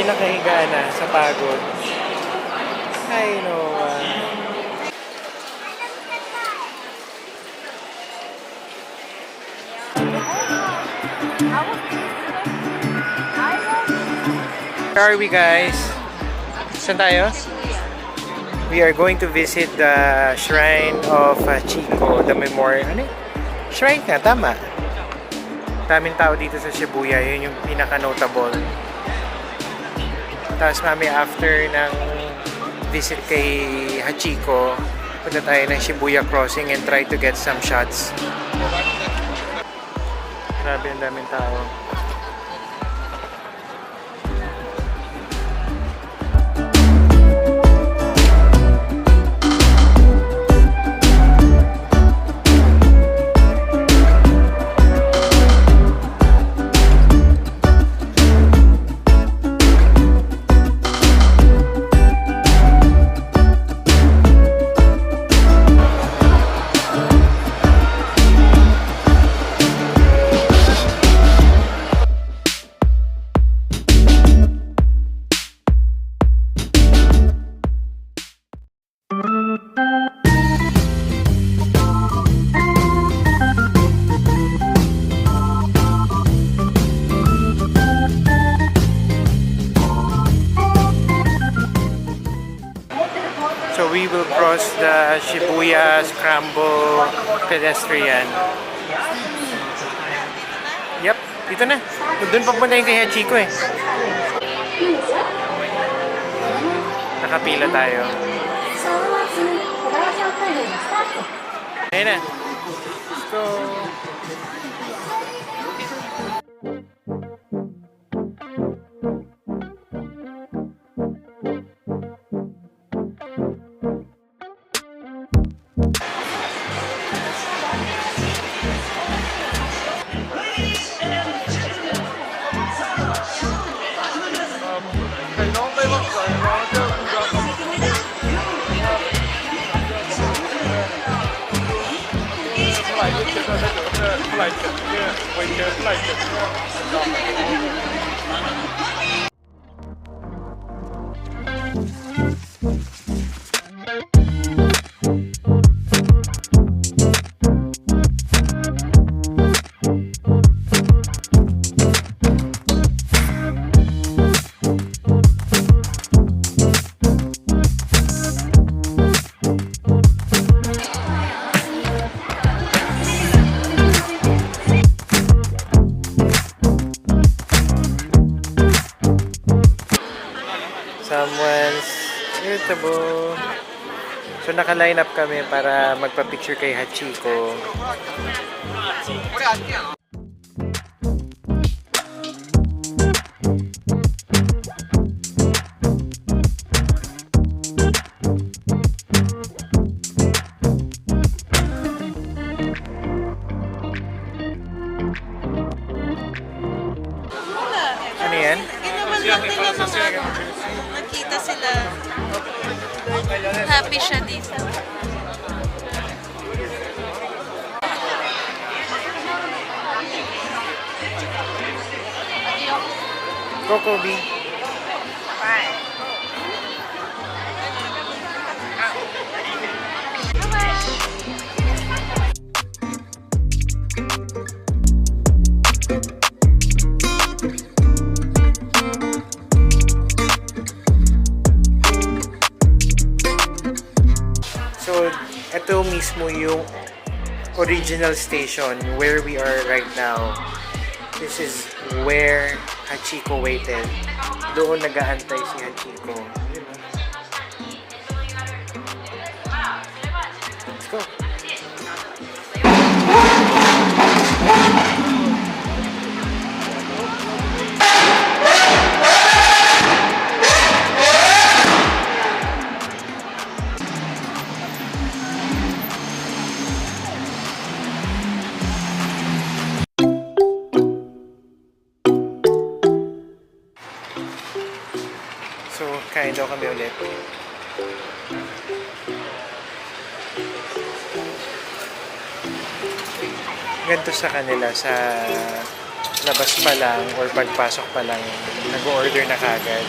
Kami nakahiga na sa pagod. Ay, no. Where are we, guys? Saan tayo? We are going to visit the shrine of Chico, the memorial. Ano? Shrine nga, tama. Daming tao dito sa Shibuya. Yun yung pinaka-notable. Tapos mami, after ng visit kay Hachiko, punta tayo ng Shibuya Crossing and try to get some shots. Grabe, ang daming tao. So we will cross the Shibuya Scramble pedestrian. Yep, dito na. Doon papunta yung kay Hachiko eh. Nakapila tayo. Ayun na. Let's go. Someone's irritable. So naka-line up kami para magpa-picture kay Hachiko. Ano yan? Nakita sila. Happy siya dito. Go, Kobe. So, ito mismo yung original station where we are right now. This is where Hachiko waited. Doon nag-aantay si Hachiko. Let's go. So, kain daw kami ulit. Ganito sa kanila, sa labas pa lang or pagpasok pa lang, nag-order na kagad.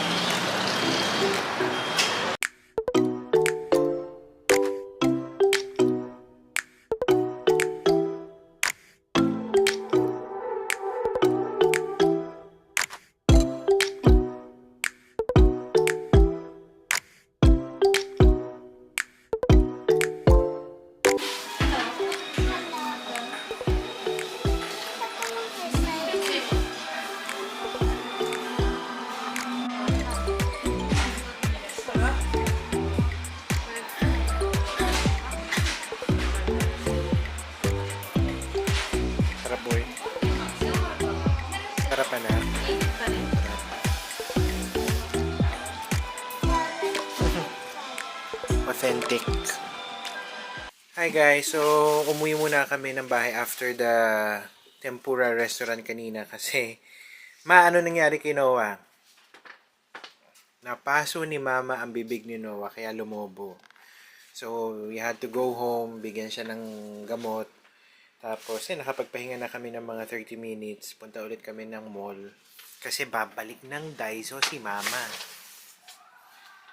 Sarap boy. Sarap na. Authentic. Hi guys, so umuwi muna kami ng bahay after the tempura restaurant kanina kasi ano nangyari kay Noah? Napaso ni Mama ang bibig ni Noah kaya lumobo. So we had to go home, bigyan siya ng gamot. Tapos nakapagpahinga na kami ng mga 30 minutes. Punta ulit kami ng mall kasi babalik ng Daiso si Mama.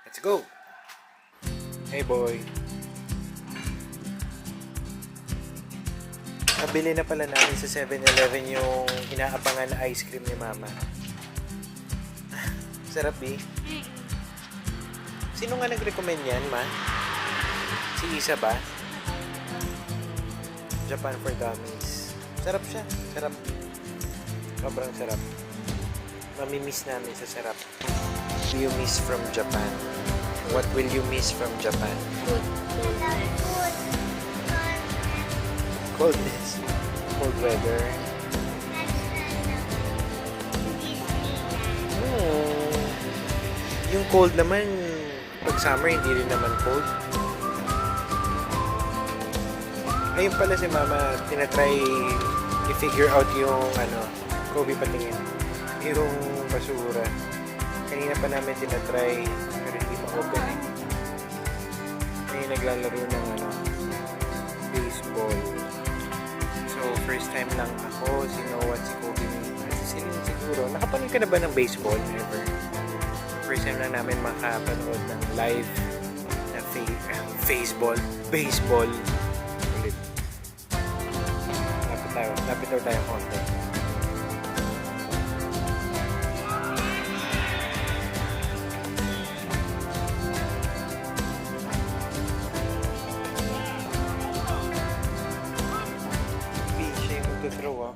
Let's go! Hey boy! Nabili na pala namin sa 7-Eleven yung inaabangan na ice cream ni Mama. Sarap eh. Sino nga nag-recommend yan, Ma? Si Isa ba? Japan for Dummies. Sarap siya. Sarap. Sobrang sarap. Mamimiss namin sa sarap. What do you miss from Japan? What will you miss from Japan? Coldness. Cold weather. Yung cold naman, pag summer, hindi rin naman cold. Ayun pala si Mama, tinatry i-figure out yung Kobe patingin. Yung basura. Kanina pa namin tinatry, pero hindi ma-open eh. Ngayon naglalaro ng baseball. So, first time lang ako, si Noah at si Kobe. At si Celine siguro. Nakapanood ka na ba ng baseball? Never. First time lang namin makapanood ng live na baseball. Ulit. Lapit tayo konti. Siya yung mag-throw ah.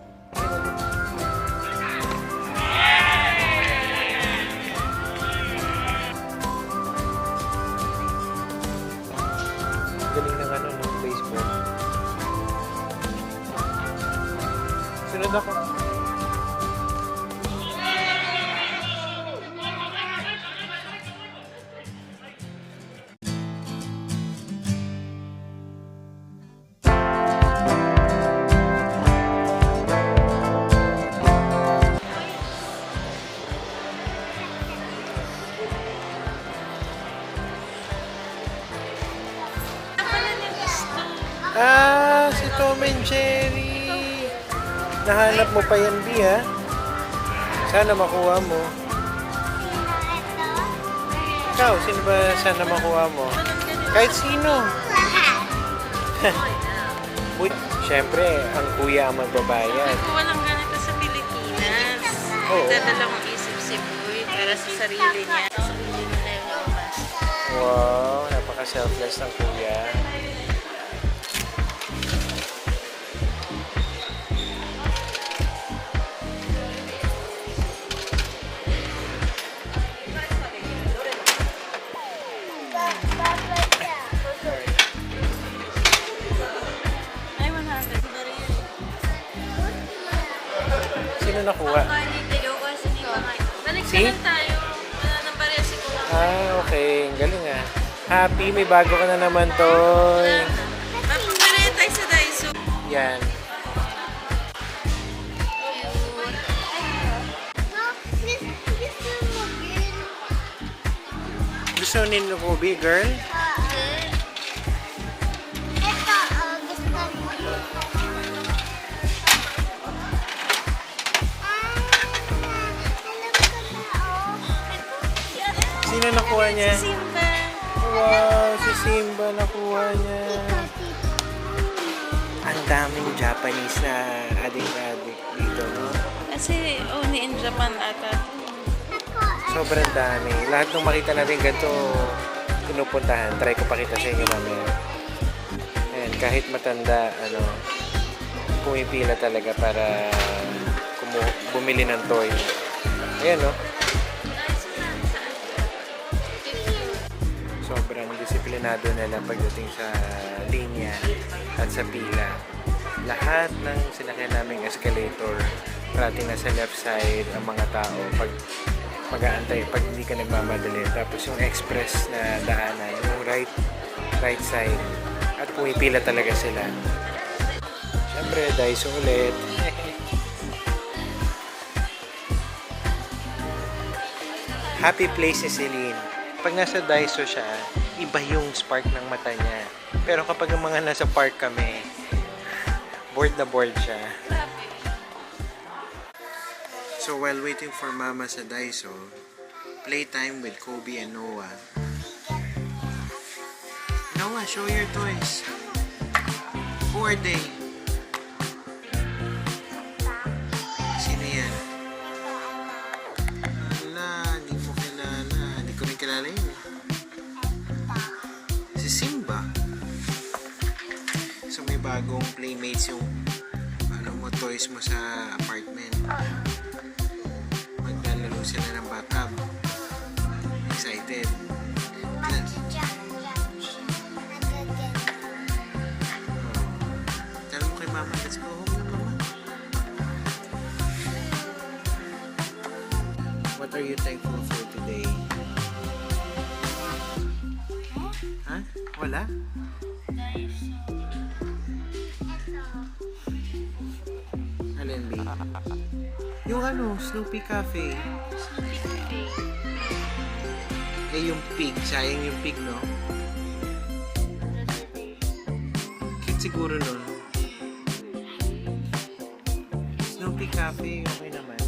Galing ng ng baseball. Sunod ako. Si Tom and Jerry. Nahanap mo pa yan, B, ha? Sana makuha mo. Ikaw, sino ba sana makuha mo? Kahit sino. Uy, syempre, ang kuya ang magbabayad. Kung walang ganito sa Pilipinas, Oo. nagdadala mong isip si Boy para sa sarili niya. Sa sarili niya yung lumabas. Wow, napaka-selfless ng kuya. Ay, 100. Sino nakuha? Balik Si? na lang tayo. Wala nang barya si Kuya. Okay. Ang galing ah. Happy, may bago ka na naman, Toy. Mapagbalaya tayo sa Daiso. Yan. Gusto ni Kobe, girl? Sino nakuha niya? Si Simba. Wow, si Simba nakuha niya. Ang daming Japanese na adik-adik dito, no? Kasi only in Japan ata. Sobrang dami. Lahat ng makita natin ganito pinupuntahan. Try ko pakita sa inyo mamaya. Ayan, kahit matanda, pumipila talaga para bumili ng toy. Ayan, no? Sobrang disiplinado nila pagdating sa linya at sa pila. Lahat ng sinakyan naming escalator, parating na sa left side ang mga tao pag mag-aantay, pag hindi ka nagmamadali. Tapos yung express na daanan, yung right side, at pumipila talaga sila. Siyempre, Daiso ulit. Happy place si Celine. Pag nasa Daiso siya, iba yung spark ng mata niya. Pero kapag ang mga nasa park kami, bored na bored siya. So while waiting for Mama sa Daiso, playtime with Kobe and Noah. Noah, show your toys. Who are they? Sino yan? Wala, hindi mo kilala. Hindi ko rin kilala yun. Si Simba. So may bagong playmates yung toys mo sa apartment. Maglalaro sila ng bathtub. Excited. Tell mo kay Mama, let's go home na, Mama. What are you thankful for today? Ha? Wala? Alin, B? Yung Snoopy Cafe. Eh, yung pig. Sayang yung pig, no? Cute siguro nun. Snoopy Cafe, okay naman.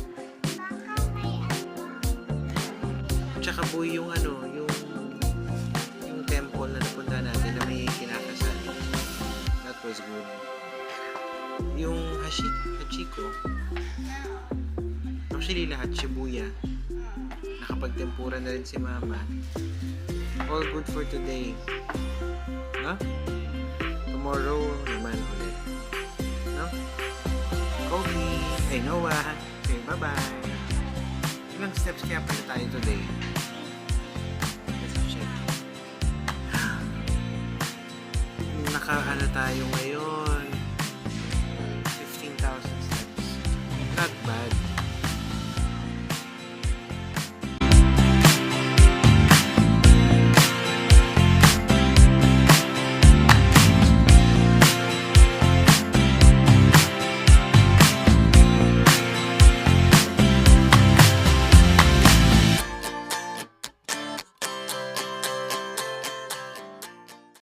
Tsaka boy yung yung temple na napunta natin na may kinakasal. That was good. Yung Hachiko. Actually, lahat Shibuya. Nakapagtempura na rin si Mama. All good for today. No? Tomorrow naman ulit. No? Kobe. Hey, Noah. Okay, bye-bye. Ilang steps kaya pala tayo today? Let's check. Tayo ngayon.